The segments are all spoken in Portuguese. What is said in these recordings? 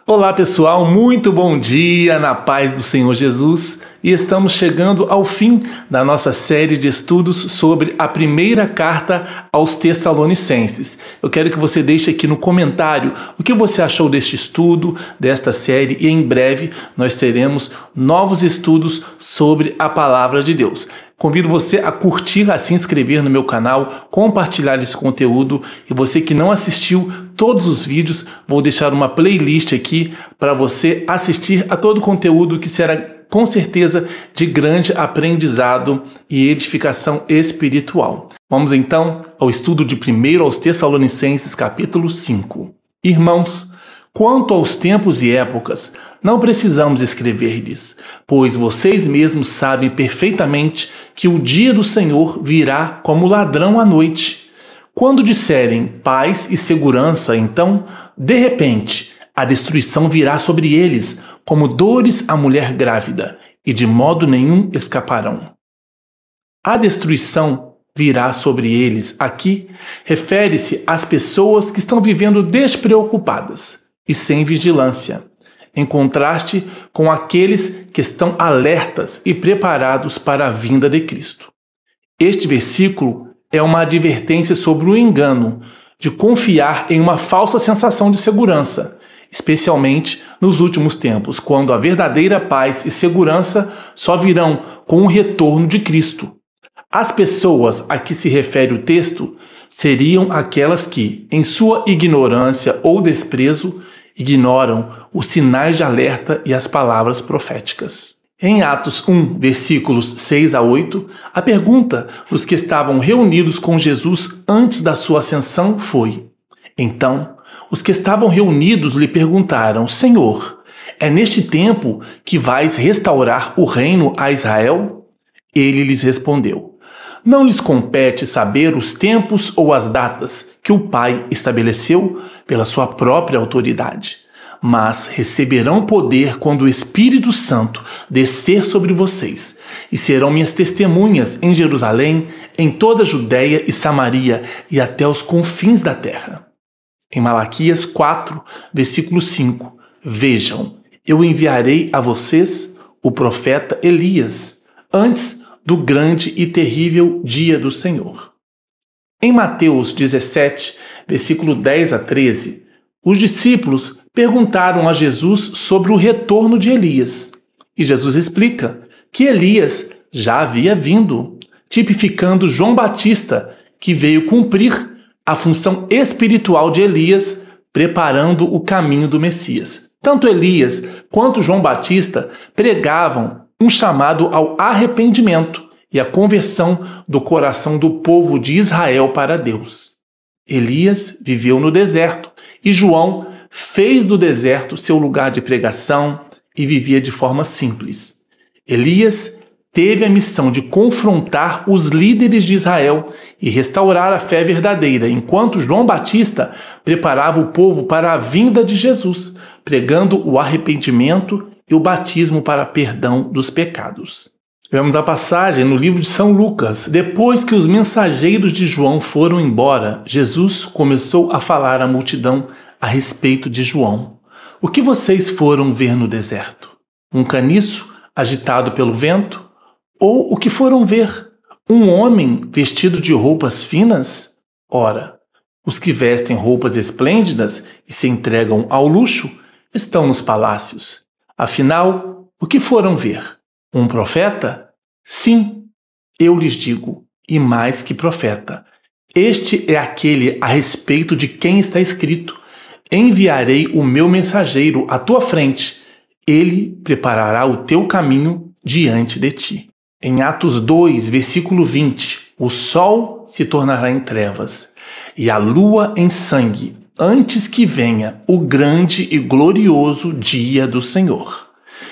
Olá pessoal, muito bom dia na paz do Senhor Jesus e estamos chegando ao fim da nossa série de estudos sobre a primeira carta aos Tessalonicenses. Eu quero que você deixe aqui no comentário o que você achou deste estudo, desta série e em breve nós teremos novos estudos sobre a Palavra de Deus. Convido você a curtir, a se inscrever no meu canal, compartilhar esse conteúdo e você que não assistiu todos os vídeos, vou deixar uma playlist aqui para você assistir a todo o conteúdo que será com certeza de grande aprendizado e edificação espiritual. Vamos então ao estudo de 1 aos Tessalonicenses capítulo 5. Irmãos, quanto aos tempos e épocas, não precisamos escrever-lhes, pois vocês mesmos sabem perfeitamente que o dia do Senhor virá como ladrão à noite. Quando disserem paz e segurança, então, de repente, a destruição virá sobre eles, como dores à mulher grávida, e de modo nenhum escaparão. A destruição virá sobre eles aqui refere-se às pessoas que estão vivendo despreocupadas e sem vigilância, em contraste com aqueles que estão alertas e preparados para a vinda de Cristo. Este versículo é uma advertência sobre o engano de confiar em uma falsa sensação de segurança, especialmente nos últimos tempos, quando a verdadeira paz e segurança só virão com o retorno de Cristo. As pessoas a que se refere o texto seriam aquelas que, em sua ignorância ou desprezo, ignoram os sinais de alerta e as palavras proféticas. Em Atos 1, versículos 6 a 8, a pergunta dos que estavam reunidos com Jesus antes da sua ascensão foi: então, os que estavam reunidos lhe perguntaram: Senhor, é neste tempo que vais restaurar o reino a Israel? Ele lhes respondeu: não lhes compete saber os tempos ou as datas que o Pai estabeleceu pela sua própria autoridade, mas receberão poder quando o Espírito Santo descer sobre vocês, e serão minhas testemunhas em Jerusalém, em toda a Judéia e Samaria e até os confins da terra. Em Malaquias 4, versículo 5, vejam, eu enviarei a vocês o profeta Elias, antes do grande e terrível dia do Senhor. Em Mateus 17, versículo 10 a 13, os discípulos perguntaram a Jesus sobre o retorno de Elias. E Jesus explica que Elias já havia vindo, tipificando João Batista, que veio cumprir a função espiritual de Elias, preparando o caminho do Messias. Tanto Elias quanto João Batista pregavam um chamado ao arrependimento e a conversão do coração do povo de Israel para Deus. Elias viveu no deserto e João fez do deserto seu lugar de pregação e vivia de forma simples. Elias teve a missão de confrontar os líderes de Israel e restaurar a fé verdadeira, enquanto João Batista preparava o povo para a vinda de Jesus, pregando o arrependimento e o batismo para perdão dos pecados. Vemos a passagem no livro de São Lucas. Depois que os mensageiros de João foram embora, Jesus começou a falar à multidão a respeito de João. O que vocês foram ver no deserto? Um caniço agitado pelo vento? Ou o que foram ver? Um homem vestido de roupas finas? Ora, os que vestem roupas esplêndidas e se entregam ao luxo estão nos palácios. Afinal, o que foram ver? Um profeta? Sim, eu lhes digo, e mais que profeta. Este é aquele a respeito de quem está escrito: enviarei o meu mensageiro à tua frente, ele preparará o teu caminho diante de ti. Em Atos 2, versículo 20, o sol se tornará em trevas e a lua em sangue, antes que venha o grande e glorioso dia do Senhor.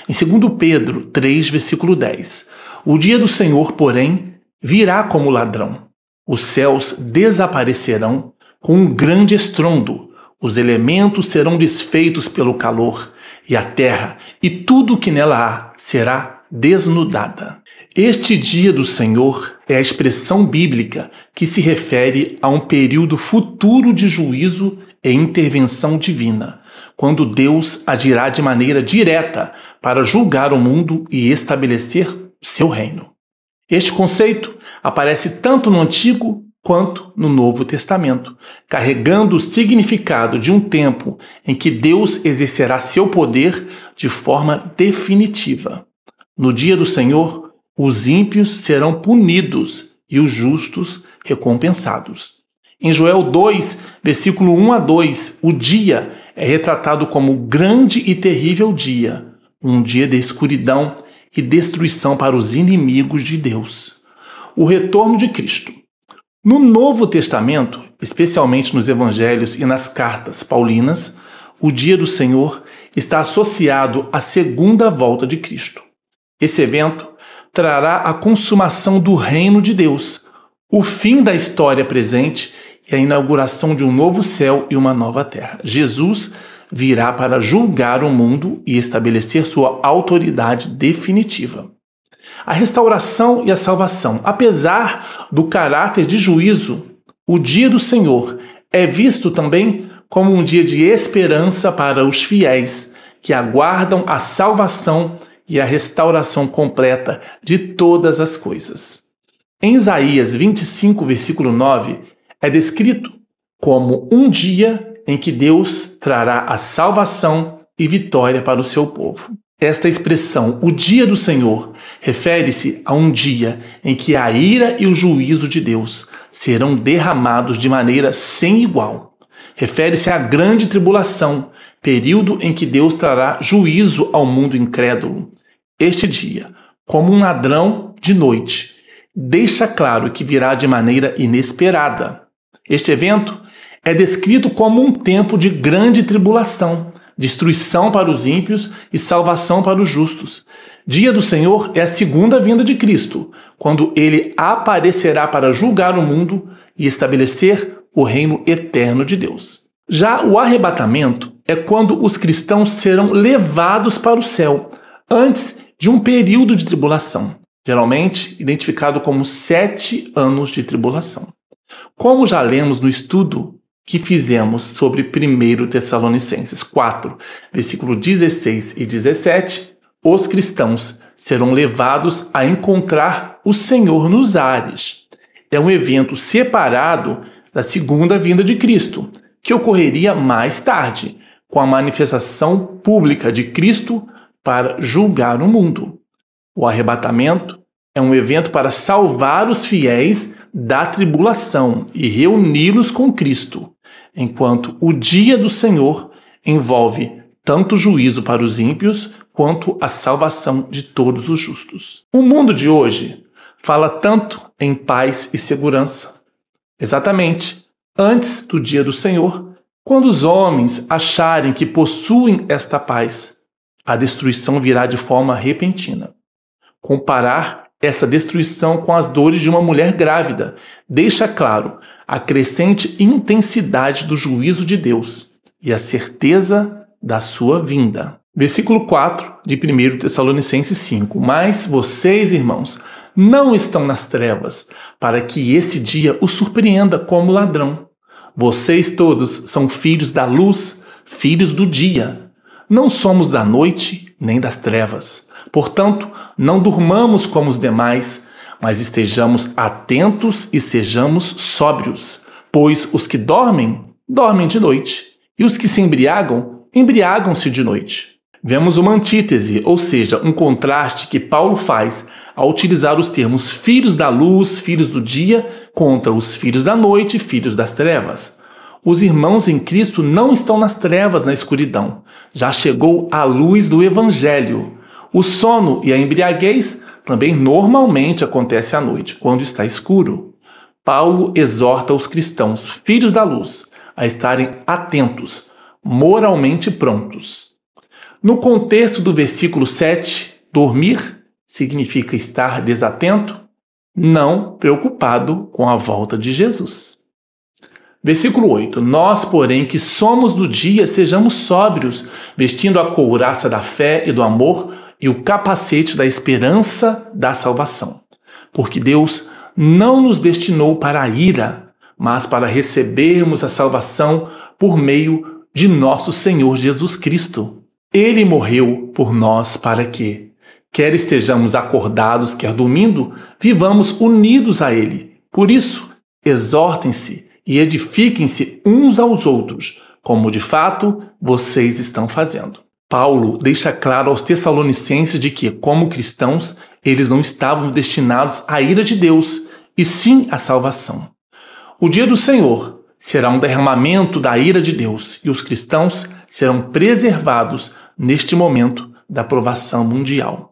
Em 2 Pedro 3, versículo 10, o dia do Senhor, porém, virá como ladrão. Os céus desaparecerão com um grande estrondo, os elementos serão desfeitos pelo calor, e a terra e tudo o que nela há será desnudada. Este dia do Senhor é a expressão bíblica que se refere a um período futuro de juízo e intervenção divina, quando Deus agirá de maneira direta para julgar o mundo e estabelecer seu reino. Este conceito aparece tanto no Antigo quanto no Novo Testamento, carregando o significado de um tempo em que Deus exercerá seu poder de forma definitiva. No dia do Senhor, os ímpios serão punidos e os justos recompensados. Em Joel 2, versículo 1 a 2, o dia é retratado como grande e terrível dia, um dia de escuridão e destruição para os inimigos de Deus. O retorno de Cristo. No Novo Testamento, especialmente nos Evangelhos e nas cartas paulinas, o dia do Senhor está associado à segunda volta de Cristo. Esse evento trará a consumação do reino de Deus, o fim da história presente e a inauguração de um novo céu e uma nova terra. Jesus virá para julgar o mundo e estabelecer sua autoridade definitiva. A restauração e a salvação. Apesar do caráter de juízo, o dia do Senhor é visto também como um dia de esperança para os fiéis que aguardam a salvação e a restauração completa de todas as coisas. Em Isaías 25, versículo 9, é descrito como um dia em que Deus trará a salvação e vitória para o seu povo. Esta expressão, o dia do Senhor, refere-se a um dia em que a ira e o juízo de Deus serão derramados de maneira sem igual. Refere-se à grande tribulação, período em que Deus trará juízo ao mundo incrédulo. Este dia, como um ladrão de noite, deixa claro que virá de maneira inesperada. Este evento é descrito como um tempo de grande tribulação, destruição para os ímpios e salvação para os justos. Dia do Senhor é a segunda vinda de Cristo, quando ele aparecerá para julgar o mundo e estabelecer o reino eterno de Deus. Já o arrebatamento é quando os cristãos serão levados para o céu, antes de um período de tribulação, geralmente identificado como 7 anos de tribulação. Como já lemos no estudo que fizemos sobre 1 Tessalonicenses 4, versículo 16 e 17, os cristãos serão levados a encontrar o Senhor nos ares. É um evento separado da segunda vinda de Cristo, que ocorreria mais tarde, com a manifestação pública de Cristo para julgar o mundo. O arrebatamento é um evento para salvar os fiéis da tribulação e reuni-los com Cristo, enquanto o dia do Senhor envolve tanto juízo para os ímpios quanto a salvação de todos os justos. O mundo de hoje fala tanto em paz e segurança. Exatamente antes do dia do Senhor, quando os homens acharem que possuem esta paz, a destruição virá de forma repentina. Comparar essa destruição com as dores de uma mulher grávida deixa claro a crescente intensidade do juízo de Deus e a certeza da sua vinda. Versículo 4 de 1 Tessalonicenses 5. Mas vocês, irmãos, não estão nas trevas, para que esse dia os surpreenda como ladrão. Vocês todos são filhos da luz, filhos do dia. Não somos da noite nem das trevas. Portanto, não durmamos como os demais, mas estejamos atentos e sejamos sóbrios. Pois os que dormem, dormem de noite, e os que se embriagam, embriagam-se de noite. Vemos uma antítese, ou seja, um contraste que Paulo faz ao utilizar os termos filhos da luz, filhos do dia, contra os filhos da noite, filhos das trevas. Os irmãos em Cristo não estão nas trevas, na escuridão. Já chegou a luz do Evangelho. O sono e a embriaguez também normalmente acontece à noite, quando está escuro. Paulo exorta os cristãos, filhos da luz, a estarem atentos, moralmente prontos. No contexto do versículo 7, dormir significa estar desatento, não preocupado com a volta de Jesus. Versículo 8. Nós, porém, que somos do dia, sejamos sóbrios, vestindo a couraça da fé e do amor e o capacete da esperança da salvação. Porque Deus não nos destinou para a ira, mas para recebermos a salvação por meio de nosso Senhor Jesus Cristo. Ele morreu por nós para que, quer estejamos acordados, quer dormindo, vivamos unidos a Ele. Por isso, exortem-se e edifiquem-se uns aos outros, como de fato vocês estão fazendo. Paulo deixa claro aos Tessalonicenses de que, como cristãos, eles não estavam destinados à ira de Deus, e sim à salvação. O dia do Senhor será um derramamento da ira de Deus, e os cristãos serão preservados neste momento da provação mundial.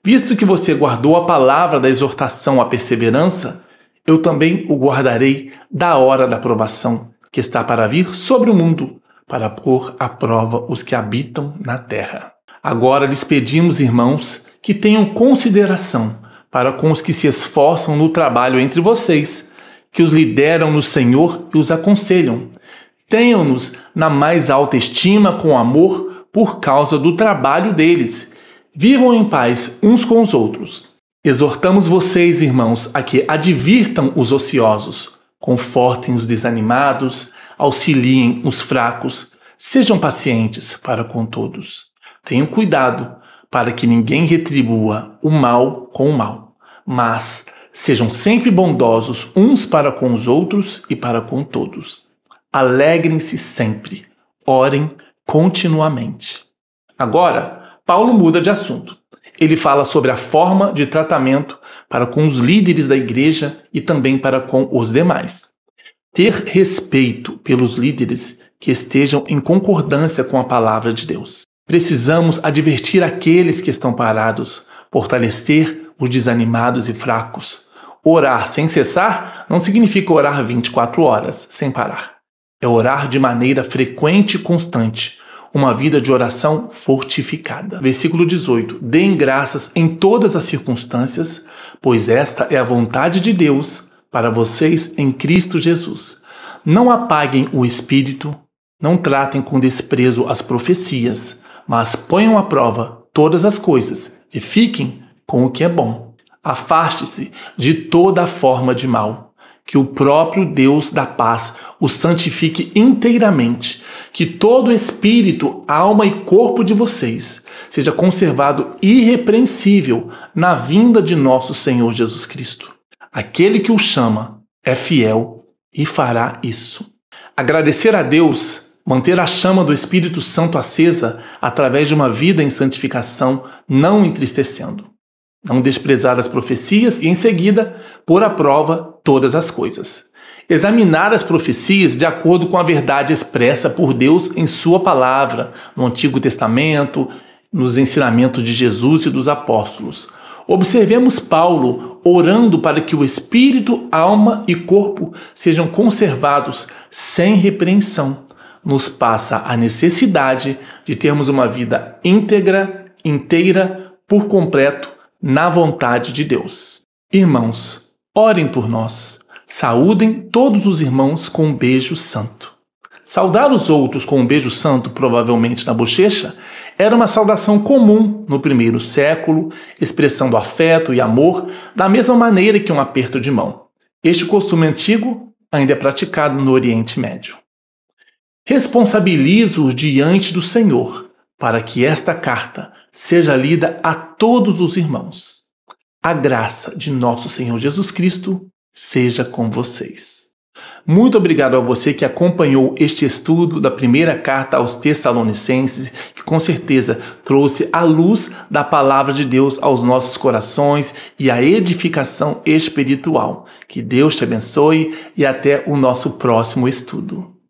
Visto que você guardou a palavra da exortação à perseverança, eu também o guardarei da hora da provação que está para vir sobre o mundo, para pôr à prova os que habitam na terra. Agora lhes pedimos, irmãos, que tenham consideração para com os que se esforçam no trabalho entre vocês, que os lideram no Senhor e os aconselham. Tenham-nos na mais alta estima com amor por causa do trabalho deles. Vivam em paz uns com os outros. Exortamos vocês, irmãos, a que advirtam os ociosos, confortem os desanimados, auxiliem os fracos, sejam pacientes para com todos. Tenham cuidado para que ninguém retribua o mal com o mal, mas sejam sempre bondosos uns para com os outros e para com todos. Alegrem-se sempre, orem continuamente. Agora, Paulo muda de assunto. Ele fala sobre a forma de tratamento para com os líderes da igreja e também para com os demais. Ter respeito pelos líderes que estejam em concordância com a palavra de Deus. Precisamos advertir aqueles que estão parados, fortalecer os desanimados e fracos. Orar sem cessar não significa orar 24 horas, sem parar. É orar de maneira frequente e constante, uma vida de oração fortificada. Versículo 18. Deem graças em todas as circunstâncias, pois esta é a vontade de Deus para vocês em Cristo Jesus. Não apaguem o espírito, não tratem com desprezo as profecias, mas ponham à prova todas as coisas e fiquem com o que é bom. Afaste-se de toda forma de mal. Que o próprio Deus da paz o santifique inteiramente, que todo espírito, alma e corpo de vocês seja conservado irrepreensível na vinda de nosso Senhor Jesus Cristo. Aquele que o chama é fiel e fará isso. Agradecer a Deus, manter a chama do Espírito Santo acesa através de uma vida em santificação, não entristecendo. Não desprezar as profecias e, em seguida, pôr à prova todas as coisas. Examinar as profecias de acordo com a verdade expressa por Deus em sua palavra, no Antigo Testamento, nos ensinamentos de Jesus e dos apóstolos. Observemos Paulo orando para que o espírito, alma e corpo sejam conservados sem repreensão. Nos passa a necessidade de termos uma vida íntegra, inteira, por completo, na vontade de Deus. Irmãos, orem por nós. Saúdem todos os irmãos com um beijo santo. Saudar os outros com um beijo santo, provavelmente na bochecha, era uma saudação comum no primeiro século, expressão do afeto e amor, da mesma maneira que um aperto de mão. Este costume antigo ainda é praticado no Oriente Médio. Responsabilizo-os diante do Senhor, para que esta carta seja lida a todos os irmãos. A graça de nosso Senhor Jesus Cristo seja com vocês. Muito obrigado a você que acompanhou este estudo da primeira carta aos Tessalonicenses, que com certeza trouxe a luz da palavra de Deus aos nossos corações e a edificação espiritual. Que Deus te abençoe e até o nosso próximo estudo.